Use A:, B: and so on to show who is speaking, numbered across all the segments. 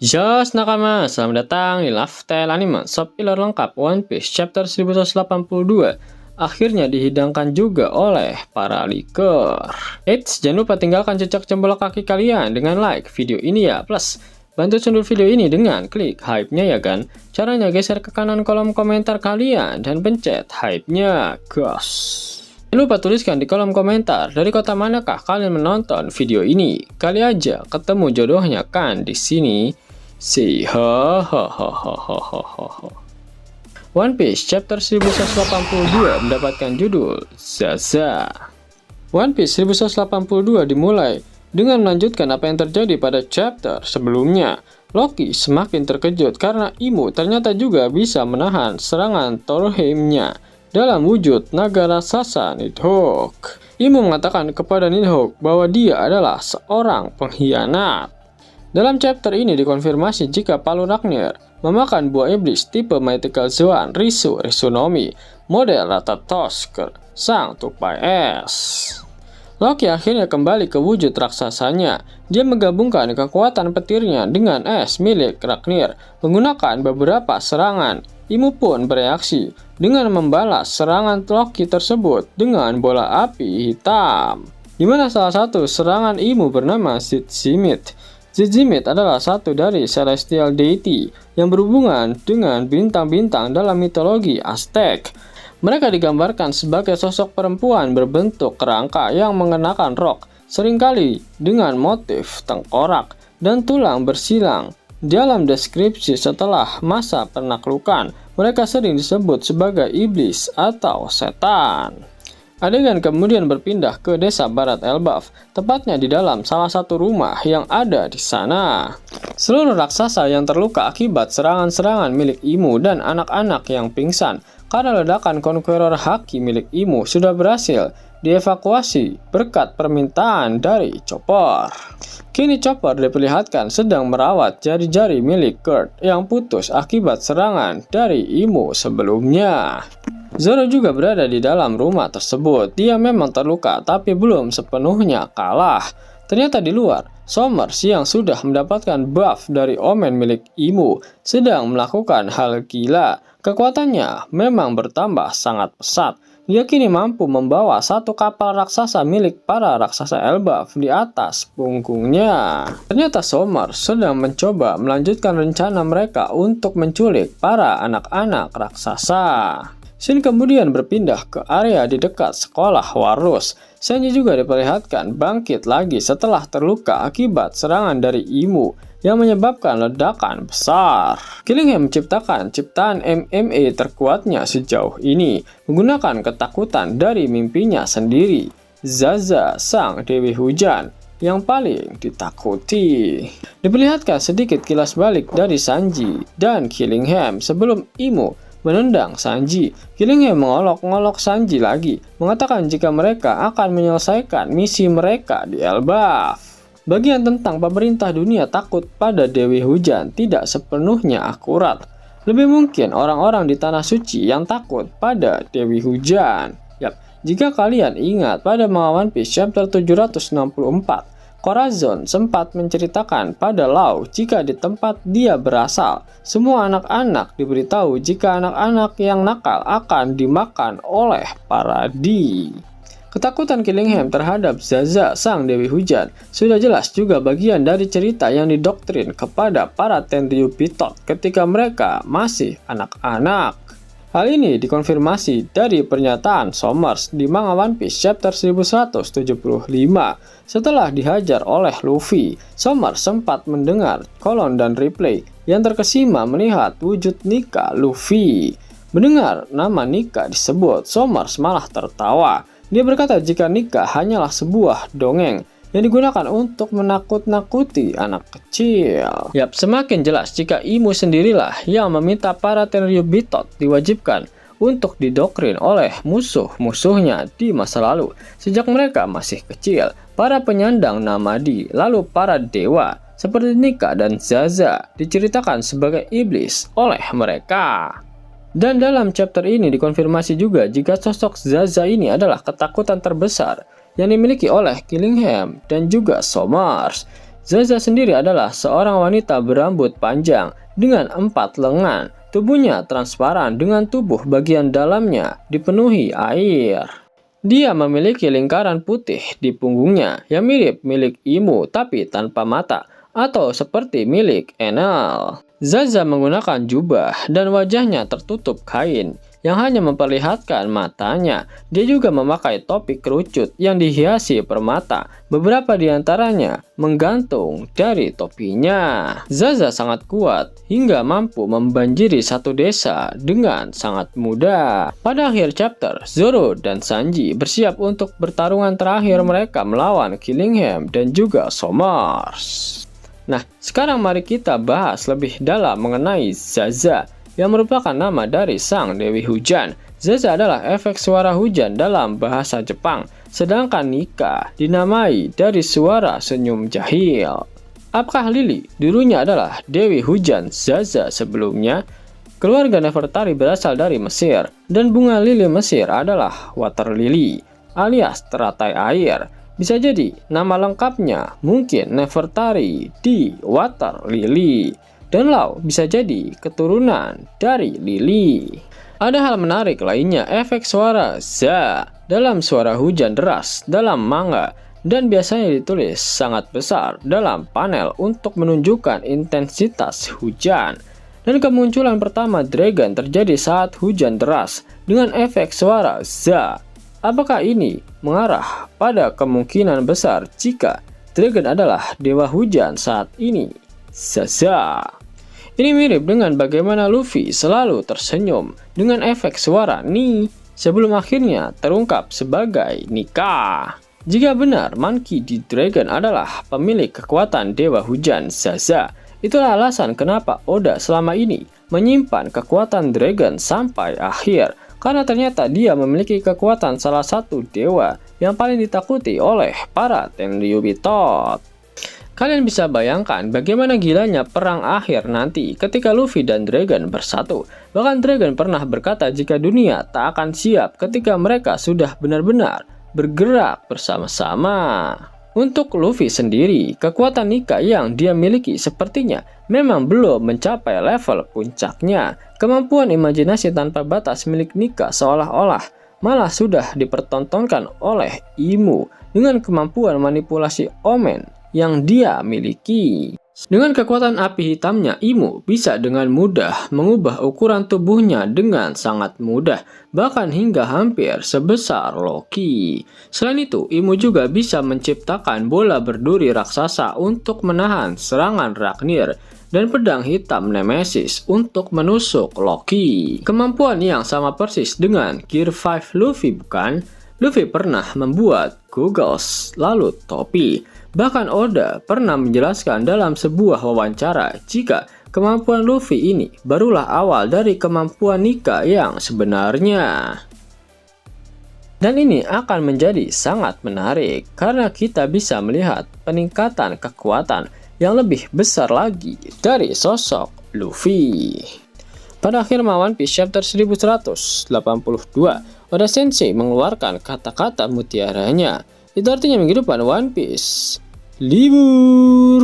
A: Jos nakama, selamat datang di Lifestyle Anime Shop Filler lengkap One Piece chapter 1182 akhirnya dihidangkan juga oleh para leaker. Eits, jangan lupa tinggalkan jejak jempol kaki kalian dengan like video ini ya. Plus, bantu sundul video ini dengan klik hype-nya ya kan. Caranya geser ke kanan kolom komentar kalian dan pencet hype-nya, guys. Jangan lupa tuliskan di kolom komentar dari kota manakah kalian menonton video ini. Kali aja ketemu jodohnya kan di sini. Si ha ha ha ha ha ha ha. One Piece chapter 1182 mendapatkan judul Zaza. One Piece 1182 dimulai dengan melanjutkan apa yang terjadi pada chapter sebelumnya. Loki semakin terkejut karena Imu ternyata juga bisa menahan serangan Torheimnya dalam wujud naga raksasa Nidhogg. Imu mengatakan kepada Nidhogg bahwa dia adalah seorang pengkhianat. Dalam chapter ini dikonfirmasi jika palu Ragnir memakan buah iblis tipe Mythical Zoan Risunomi model Ratatoskr sang tupai es. Loki akhirnya kembali ke wujud raksasanya. Dia menggabungkan kekuatan petirnya dengan es milik Ragnir menggunakan beberapa serangan. Imu pun bereaksi dengan membalas serangan Loki tersebut dengan bola api hitam, di mana salah satu serangan Imu bernama Zizimit. Zizimit adalah satu dari celestial deity yang berhubungan dengan bintang-bintang dalam mitologi Aztec. Mereka digambarkan sebagai sosok perempuan berbentuk kerangka yang mengenakan rok, seringkali dengan motif tengkorak dan tulang bersilang. Dalam deskripsi setelah masa penaklukan, mereka sering disebut sebagai iblis atau setan. Adegan kemudian berpindah ke desa barat Elbaf, tepatnya di dalam salah satu rumah yang ada di sana. Seluruh raksasa yang terluka akibat serangan-serangan milik Imu dan anak-anak yang pingsan karena ledakan Conqueror Haki milik Imu sudah berhasil dievakuasi berkat permintaan dari Chopper. Kini Chopper diperlihatkan sedang merawat jari-jari milik Kurt yang putus akibat serangan dari Imu sebelumnya. Zoro juga berada di dalam rumah tersebut. Dia memang terluka tapi belum sepenuhnya kalah. Ternyata di luar, Somers yang sudah mendapatkan buff dari omen milik Imu sedang melakukan hal gila. Kekuatannya memang bertambah sangat pesat. Dia kini mampu membawa satu kapal raksasa milik para raksasa Elbaf di atas punggungnya. Ternyata Somers sedang mencoba melanjutkan rencana mereka untuk menculik para anak-anak raksasa. Shin kemudian berpindah ke area di dekat sekolah Warus. Sanji juga diperlihatkan bangkit lagi setelah terluka akibat serangan dari Imu yang menyebabkan ledakan besar. Killingham menciptakan ciptaan MMA terkuatnya sejauh ini menggunakan ketakutan dari mimpinya sendiri, Zaza sang Dewi Hujan yang paling ditakuti. Diperlihatkan sedikit kilas balik dari Sanji dan Killingham sebelum Imu menendang Sanji. Killingham mengolok-ngolok Sanji lagi, mengatakan jika mereka akan menyelesaikan misi mereka di Elbaf. Bagian tentang pemerintah dunia takut pada Dewi Hujan tidak sepenuhnya akurat. Lebih mungkin orang-orang di Tanah Suci yang takut pada Dewi Hujan. Yap, jika kalian ingat pada manga One Piece chapter 764, Corazon sempat menceritakan pada Law jika di tempat dia berasal, semua anak-anak diberitahu jika anak-anak yang nakal akan dimakan oleh para Di. Ketakutan Killingham terhadap Zaza sang Dewi Hujan sudah jelas juga bagian dari cerita yang didoktrin kepada para Tenryubitot ketika mereka masih anak-anak. Hal ini dikonfirmasi dari pernyataan Somers di manga One Piece chapter 1175. Setelah dihajar oleh Luffy, Somers sempat mendengar kolon dan replay yang terkesima melihat wujud Nika Luffy. Mendengar nama Nika disebut, Somers malah tertawa. Dia berkata jika Nika hanyalah sebuah dongeng yang digunakan untuk menakut-nakuti anak kecil. Yap, semakin jelas jika Imu sendirilah yang meminta para Tenryubitot diwajibkan untuk didoktrin oleh musuh-musuhnya di masa lalu. Sejak mereka masih kecil, para penyandang Namadi, lalu para dewa seperti Nika dan Zaza diceritakan sebagai iblis oleh mereka. Dan dalam chapter ini dikonfirmasi juga jika sosok Zaza ini adalah ketakutan terbesar yang dimiliki oleh Killingham dan juga Somers. Zaza sendiri adalah seorang wanita berambut panjang dengan 4 lengan. Tubuhnya transparan dengan tubuh bagian dalamnya dipenuhi air. Dia memiliki lingkaran putih di punggungnya yang mirip milik Imu tapi tanpa mata, atau seperti milik Enel. Zaza menggunakan jubah dan wajahnya tertutup kain yang hanya memperlihatkan matanya. Dia juga memakai topi kerucut yang dihiasi permata. Beberapa di antaranya menggantung dari topinya. Zaza sangat kuat hingga mampu membanjiri satu desa dengan sangat mudah. Pada akhir chapter, Zoro dan Sanji bersiap untuk pertarungan terakhir mereka melawan Killingham dan juga Somers. Nah, sekarang mari kita bahas lebih dalam mengenai Zaza, yang merupakan nama dari sang Dewi Hujan. Zaza adalah efek suara hujan dalam bahasa Jepang, sedangkan Nika dinamai dari suara senyum jahil. Apakah Lily dulunya adalah Dewi Hujan Zaza sebelumnya? Keluarga Nefertari berasal dari Mesir, dan bunga lili Mesir adalah water lily, alias teratai air. Bisa jadi nama lengkapnya mungkin Nefertari di water lily. Dan Lau bisa jadi keturunan dari Lily. Ada hal menarik lainnya, efek suara za dalam suara hujan deras dalam manga, dan biasanya ditulis sangat besar dalam panel untuk menunjukkan intensitas hujan. Dan kemunculan pertama dragon terjadi saat hujan deras dengan efek suara za. Apakah ini mengarah pada kemungkinan besar jika dragon adalah dewa hujan saat ini? Zaza. Ini mirip dengan bagaimana Luffy selalu tersenyum dengan efek suara ni sebelum akhirnya terungkap sebagai Nika. Jika benar Monkey D. Dragon adalah pemilik kekuatan dewa hujan Zaza, itulah alasan kenapa Oda selama ini menyimpan kekuatan dragon sampai akhir. Karena ternyata dia memiliki kekuatan salah satu dewa yang paling ditakuti oleh para Tenryubitot. Kalian bisa bayangkan bagaimana gilanya perang akhir nanti ketika Luffy dan Dragon bersatu. Bahkan Dragon pernah berkata jika dunia tak akan siap ketika mereka sudah benar-benar bergerak bersama-sama. Untuk Luffy sendiri, kekuatan Nika yang dia miliki sepertinya memang belum mencapai level puncaknya. Kemampuan imajinasi tanpa batas milik Nika seolah-olah malah sudah dipertontonkan oleh Imu dengan kemampuan manipulasi omen yang dia miliki. Dengan kekuatan api hitamnya, Imu bisa dengan mudah mengubah ukuran tubuhnya dengan sangat mudah, bahkan hingga hampir sebesar Loki. Selain itu, Imu juga bisa menciptakan bola berduri raksasa untuk menahan serangan Ragnir dan pedang hitam Nemesis untuk menusuk Loki. Kemampuan yang sama persis dengan Gear 5 Luffy, bukan? Luffy pernah membuat goggles lalu topi. Bahkan Oda pernah menjelaskan dalam sebuah wawancara jika kemampuan Luffy ini barulah awal dari kemampuan Nika yang sebenarnya. Dan ini akan menjadi sangat menarik karena kita bisa melihat peningkatan kekuatan yang lebih besar lagi dari sosok Luffy. Pada akhir One Piece chapter 1182, Oda Sensei mengeluarkan kata-kata mutiaranya. Itu artinya minggu depan One Piece libur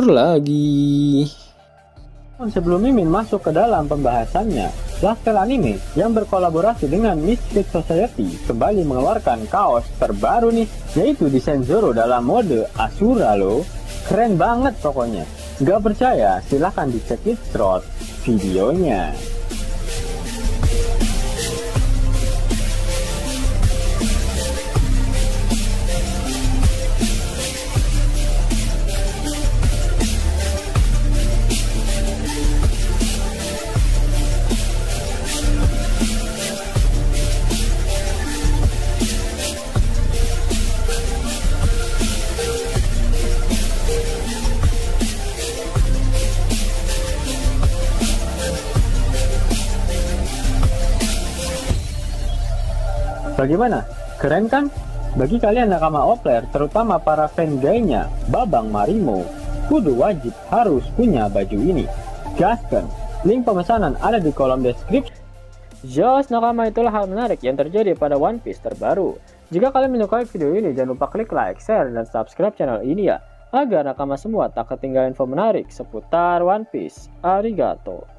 A: lagi.
B: Sebelum Mimin masuk ke dalam pembahasannya, Lifestyle Anime yang berkolaborasi dengan Mystic Society kembali mengeluarkan kaos terbaru nih, yaitu desain Zoro dalam mode Asura loh. Keren banget pokoknya. Gak percaya? Silahkan dicek short videonya. Bagaimana? Keren kan? Bagi kalian nakama Opler, terutama para fan gaynya Babang Marimo, kudu wajib harus punya baju ini. Gaskan, link pemesanan ada di kolom deskripsi.
A: Jos nakama, itulah hal menarik yang terjadi pada One Piece terbaru. Jika kalian menyukai video ini, jangan lupa klik like, share, dan subscribe channel ini ya. agar nakama semua tak ketinggalan info menarik seputar One Piece. Arigato.